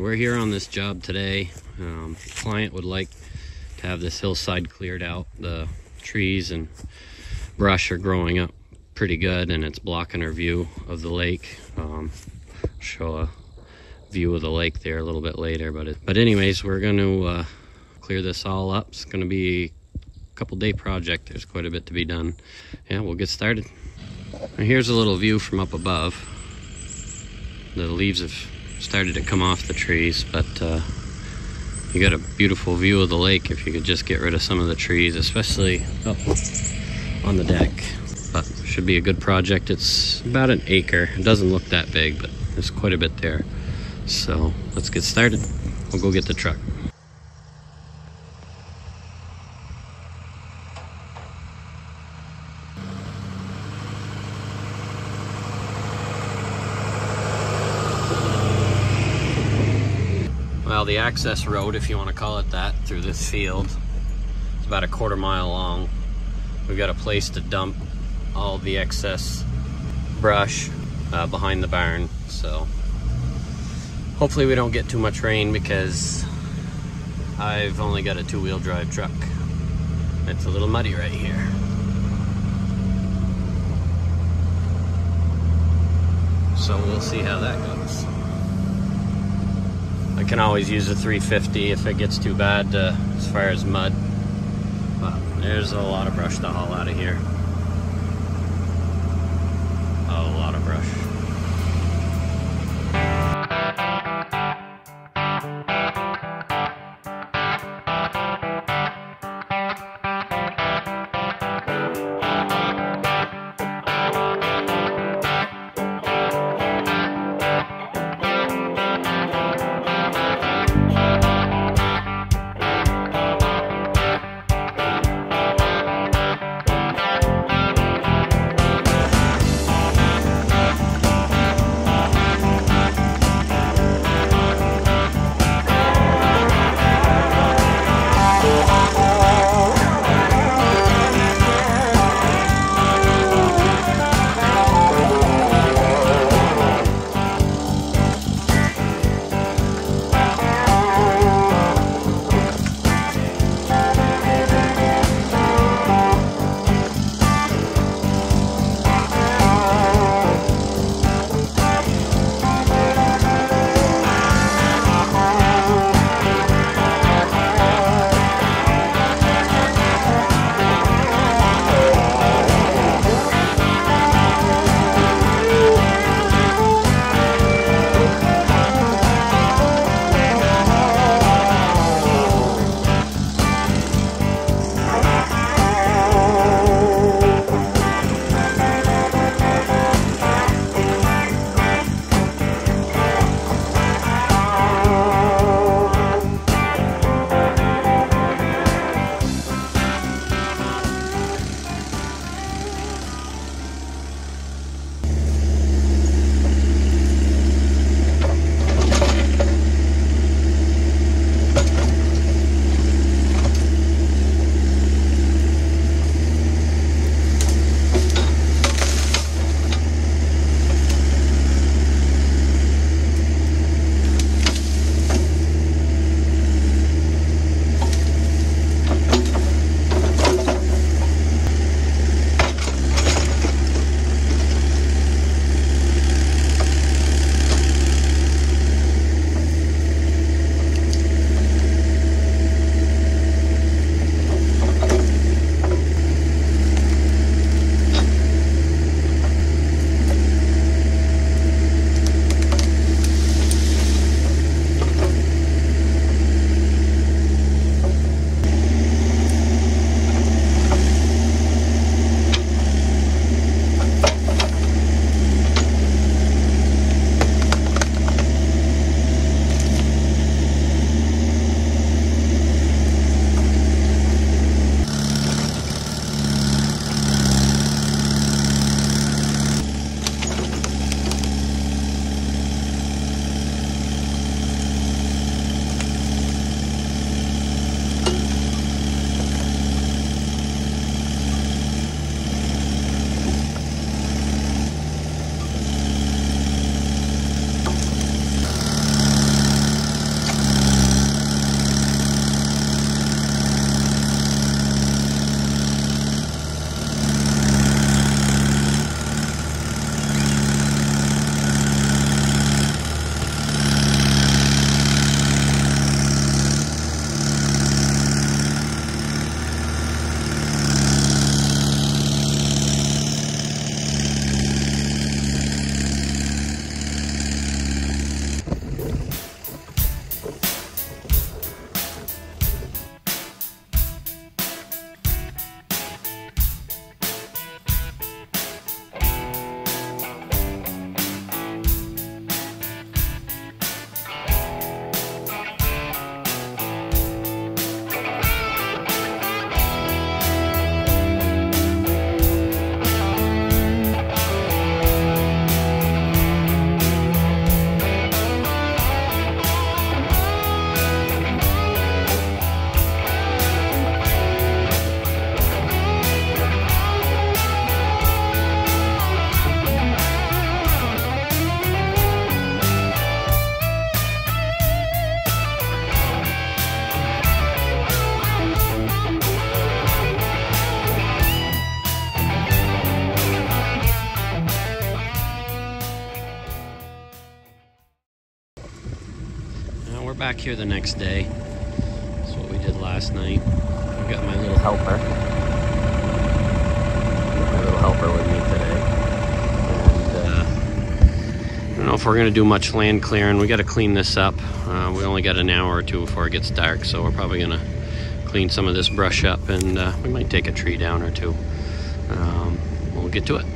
We're here on this job today. The client would like to have this hillside cleared out. The trees and brush are growing up pretty good, and it's blocking our view of the lake. Show a view of the lake there a little bit later, but anyways, we're going to clear this all up. It's going to be a couple day project. There's quite a bit to be done. Yeah, we'll get started. And here's a little view from up above. The leaves have started to come off the trees, but you got a beautiful view of the lake if you could just get rid of some of the trees, especially up on the deck. But should be a good project. It's about an acre. It doesn't look that big, but there's quite a bit there. So let's get started. We'll go get the truck. Well, the access road, if you want to call it that, through this field, it's about a quarter mile long. We've got a place to dump all the excess brush behind the barn, so hopefully we don't get too much rain, because I've only got a two-wheel drive truck. It's a little muddy right here. So we'll see how that goes. I can always use a 350 if it gets too bad as far as mud. But there's a lot of brush to haul out of here. A lot of brush. we're back here the next day. That's what we did last night. I've got my little helper. With me today. And I don't know if we're going to do much land clearing. We got to clean this up. We only got an hour or two before it gets dark, so we're probably going to clean some of this brush up, and we might take a tree down or two. We'll get to it.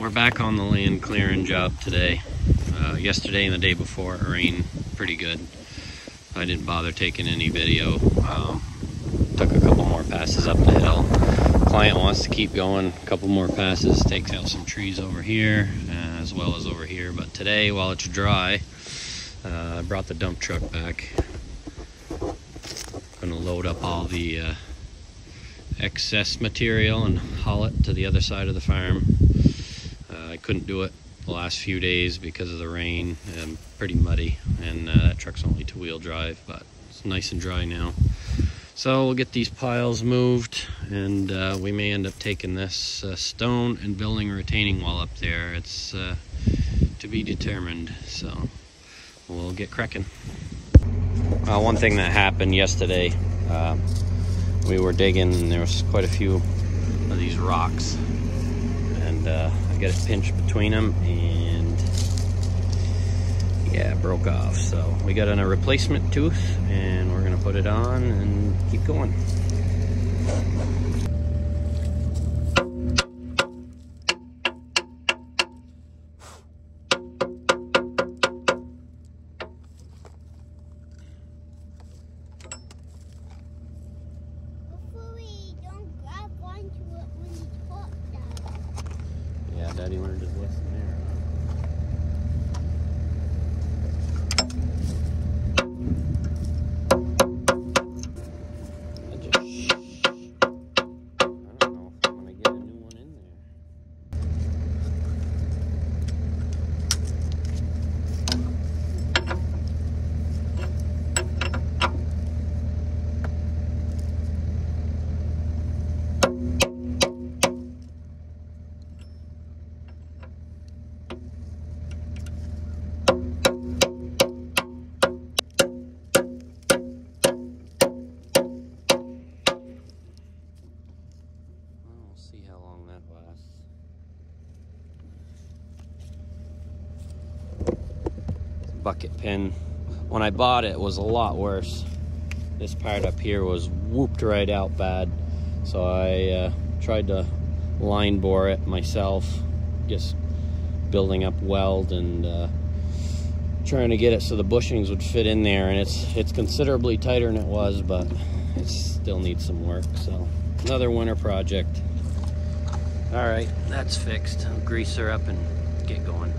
We're back on the land clearing job today. Yesterday and the day before it rained pretty good. I didn't bother taking any video. Took a couple more passes up the hill. Client wants to keep going a couple more passes, takes out some trees over here as well as over here. But today, while it's dry, I brought the dump truck back. Gonna load up all the excess material and haul it to the other side of the farm. I couldn't do it the last few days because of the rain and pretty muddy, and that truck's only two-wheel drive, but it's nice and dry now. So we'll get these piles moved, and we may end up taking this stone and building a retaining wall up there. It's to be determined, so we'll get cracking. One thing that happened yesterday, we were digging and there was quite a few of these rocks, and I got it pinched between them and yeah, it broke off. So we got a replacement tooth and we're gonna put it on and keep going. Yeah, Daddy learned his lesson there. I don't know if I'm gonna get a new one in there. See how long that lasts. Bucket pin. When I bought it, it was a lot worse. This part up here was whooped right out bad. So I tried to line bore it myself, just building up weld and trying to get it so the bushings would fit in there. And it's considerably tighter than it was, but it still needs some work. So another winter project. All right, that's fixed. I'll grease her up and get going.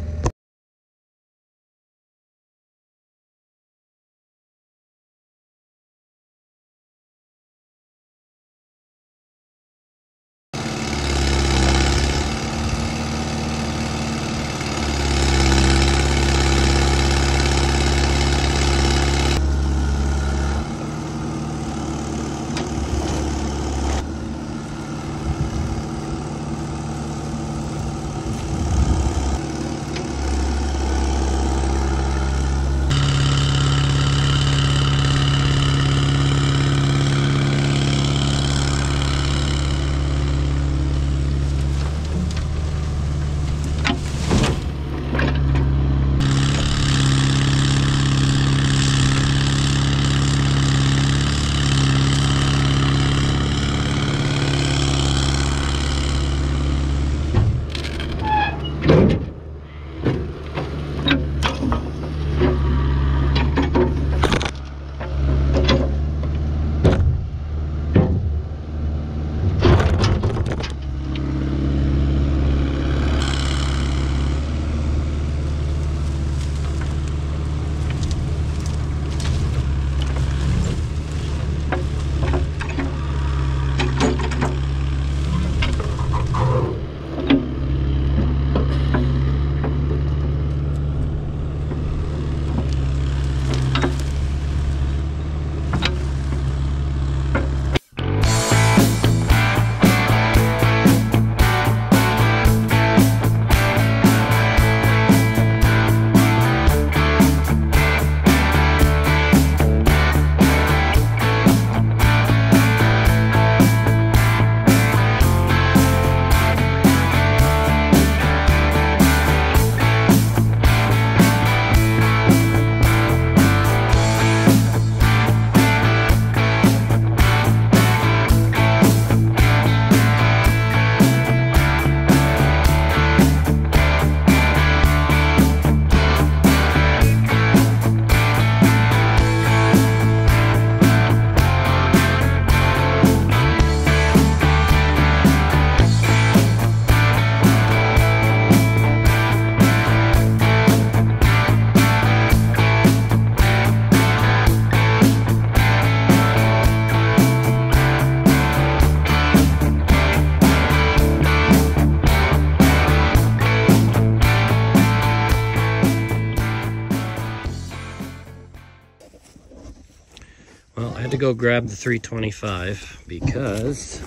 had to go grab the 325 because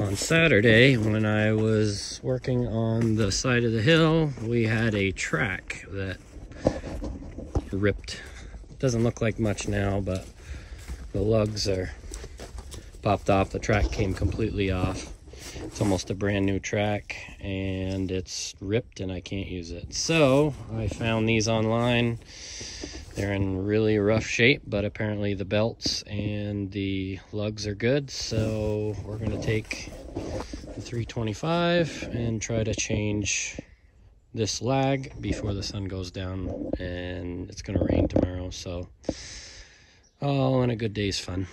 on Saturday when I was working on the side of the hill, we had a track that ripped. Doesn't look like much now, but the lugs are popped off. The track came completely off. It's almost a brand new track and it's ripped and I can't use it. So I found these online. They're in really rough shape, but apparently the belts and the lugs are good. So we're gonna take the 325 and try to change this lag before the sun goes down, and it's gonna rain tomorrow. So all in a good day's fun.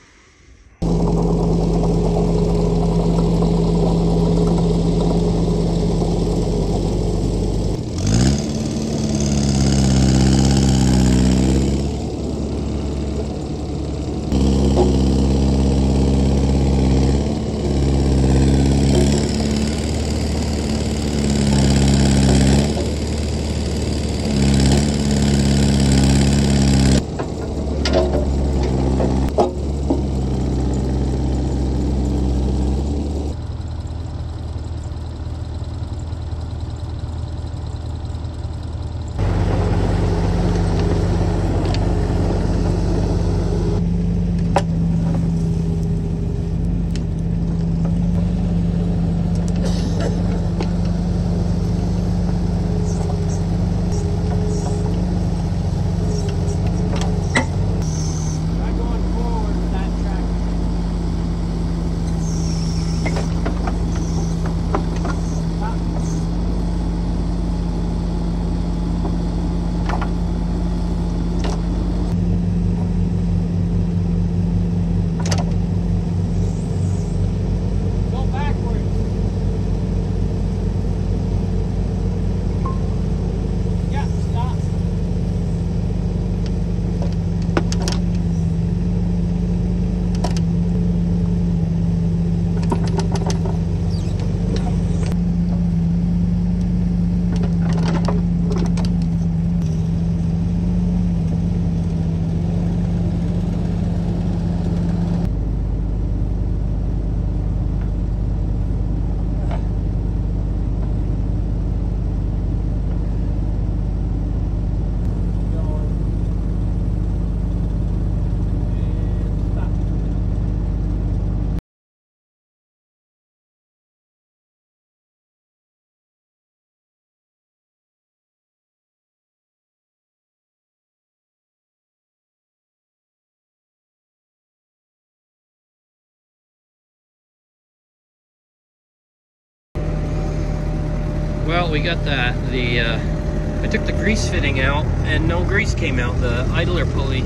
Well, we got that. I took the grease fitting out and no grease came out. The idler pulley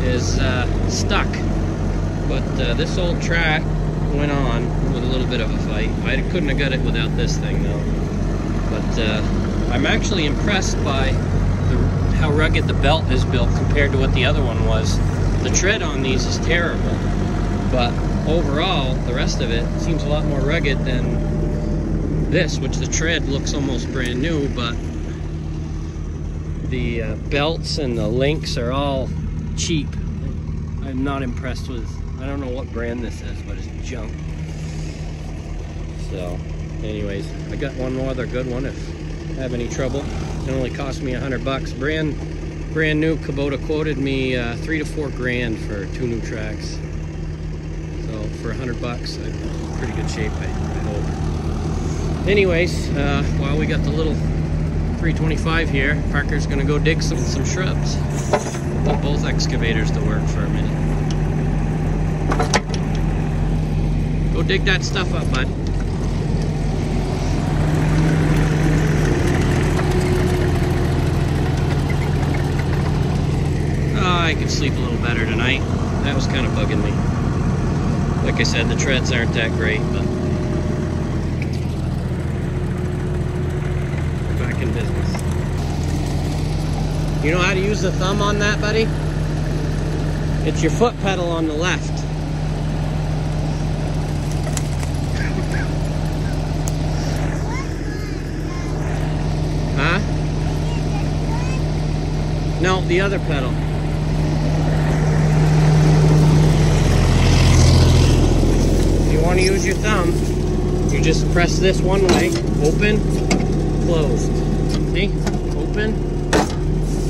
is stuck. But this old track went on with a little bit of a fight. I couldn't have got it without this thing though. But I'm actually impressed by how rugged the belt is built compared to what the other one was. The tread on these is terrible, but overall the rest of it seems a lot more rugged than this, which the tread looks almost brand new, but the belts and the links are all cheap. I'm not impressed with, I don't know what brand this is, but it's junk. So anyways, I got one more other good one if I have any trouble. It only cost me $100. Brand new. Kubota quoted me $3 to $4 grand for 2 new tracks. So for $100, I'm in pretty good shape, I hope. Anyways, while we got the little 325 here, Parker's gonna go dig some shrubs. Put both excavators to work for a minute. Go dig that stuff up, bud. Oh, I could sleep a little better tonight. That was kind of bugging me. Like I said, the treads aren't that great, but in business. You know how to use the thumb on that, buddy? It's your foot pedal on the left. Huh? No, the other pedal. want to use your thumb, you just press this one way, open, closed. See? Open,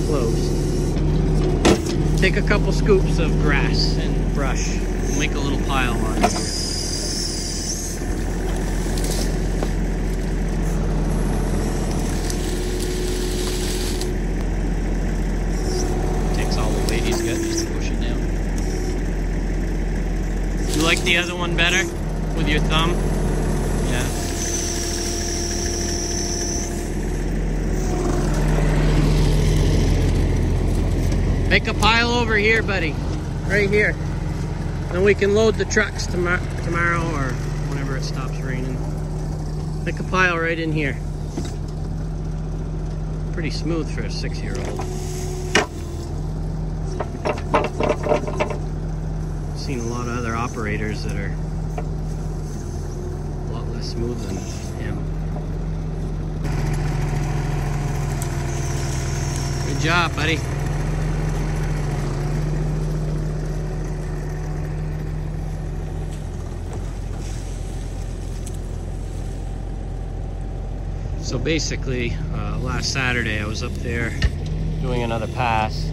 closed. Take a couple scoops of grass and brush. Make a little pile on here. Takes all the weight he's got just to push it down. You like the other one better? With your thumb? Yeah. Make a pile over here, buddy. Right here. Then we can load the trucks tomorrow or whenever it stops raining. Make a pile right in here. Pretty smooth for a 6-year-old. I've seen a lot of other operators that are a lot less smooth than him. Good job, buddy. So basically, last Saturday I was up there doing another pass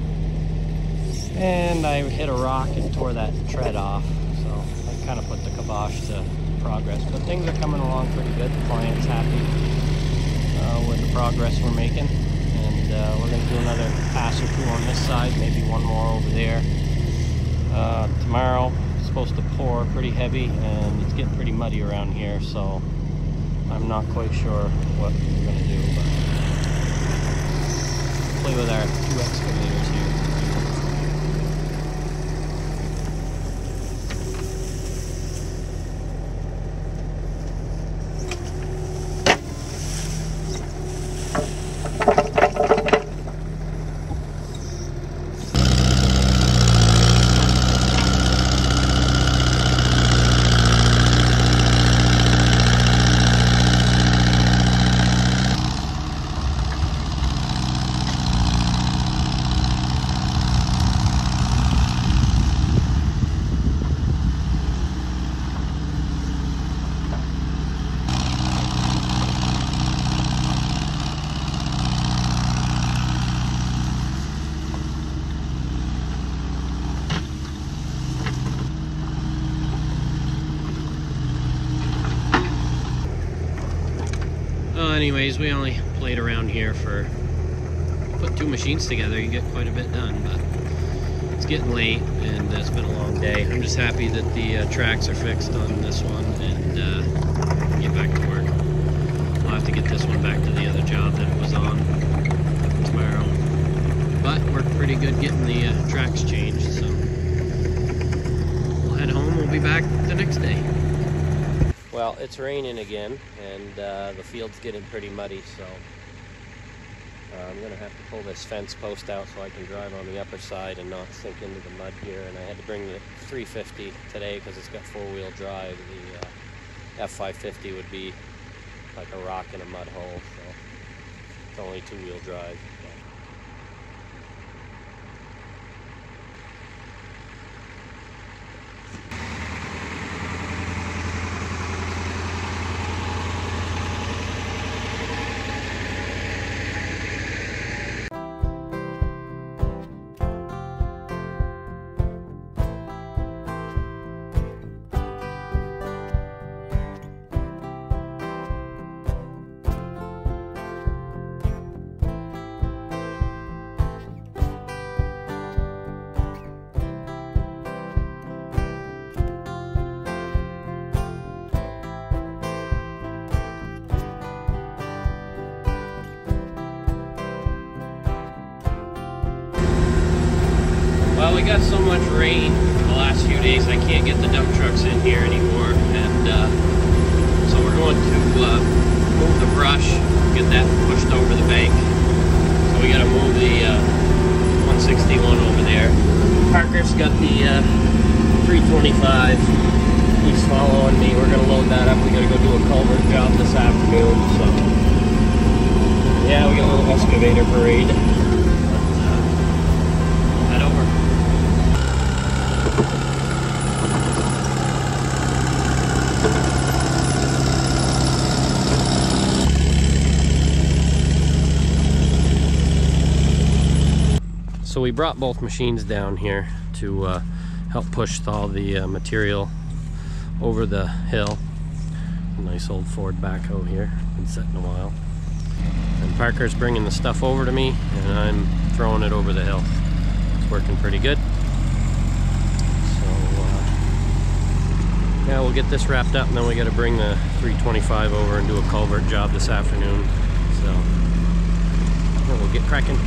and I hit a rock and tore that tread off. So that kind of put the kibosh to progress. But things are coming along pretty good. The client's happy with the progress we're making. And we're going to do another pass or two on this side, maybe one more over there. Tomorrow it's supposed to pour pretty heavy and it's getting pretty muddy around here. So I'm not quite sure what we're going to do, but play with our 2 excavators here. Anyways, we only played around here for, put 2 machines together, you get quite a bit done, but it's getting late and it's been a long day. I'm just happy that the tracks are fixed on this one and get back to work. I'll have to get this one back to the other job that it was on tomorrow. But worked pretty good getting the tracks changed, so we'll head home. We'll be back the next day. Well, it's raining again, and the field's getting pretty muddy, so I'm going to have to pull this fence post out so I can drive on the upper side and not sink into the mud here. And I had to bring the 350 today because it's got 4-wheel drive. The F550 would be like a rock in a mud hole, so it's only 2-wheel drive. Well, we got so much rain the last few days, I can't get the dump trucks in here anymore, and so we're going to move the brush, get that pushed over the bank. So we got to move the 161 over there. Parker's got the 325. He's following me. We're going to load that up. We got to go do a culvert job this afternoon. So yeah, we got a little excavator parade. Head over. So we brought both machines down here to help push all the material over the hill. A nice old Ford backhoe here, been sitting a while. And Parker's bringing the stuff over to me, and I'm throwing it over the hill. It's working pretty good. So yeah, we'll get this wrapped up, and then we got to bring the 325 over and do a culvert job this afternoon. So yeah, we'll get cracking.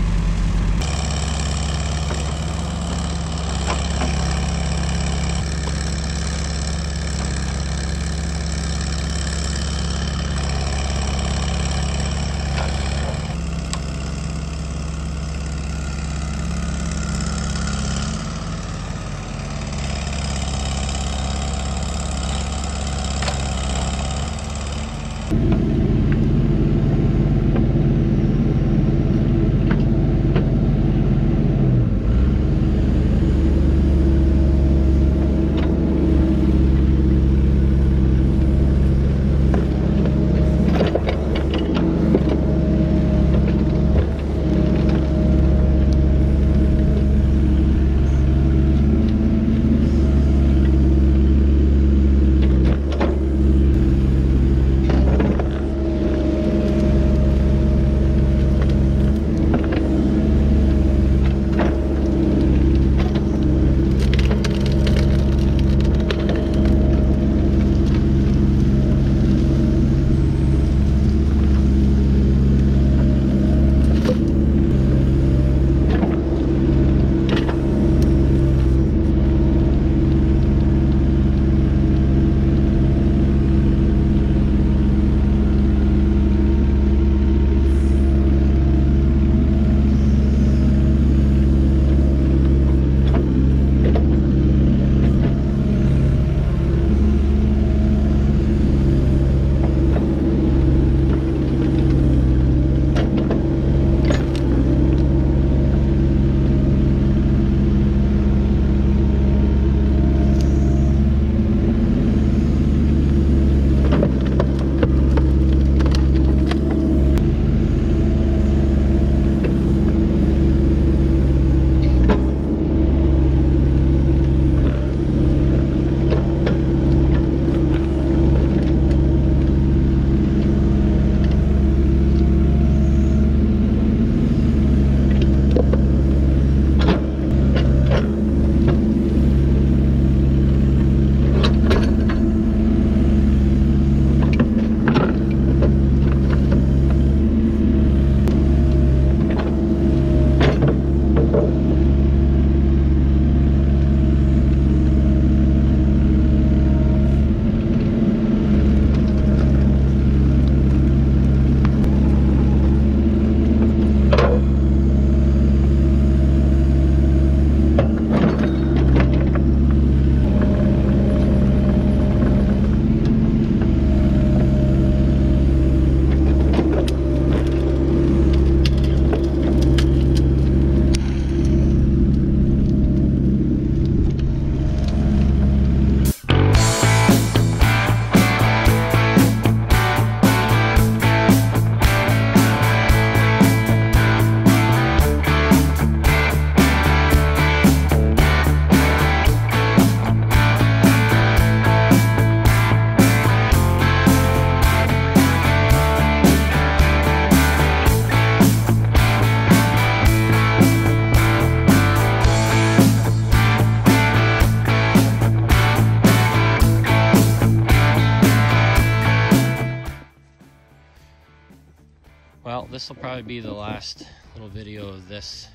Well, this will probably be the last little video of this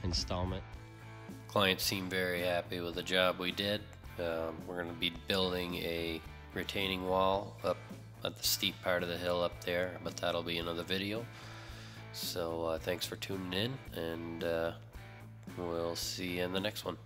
installment. Clients seem very happy with the job we did. We're going to be building a retaining wall up at the steep part of the hill up there, but that'll be another video. So thanks for tuning in, and we'll see you in the next one.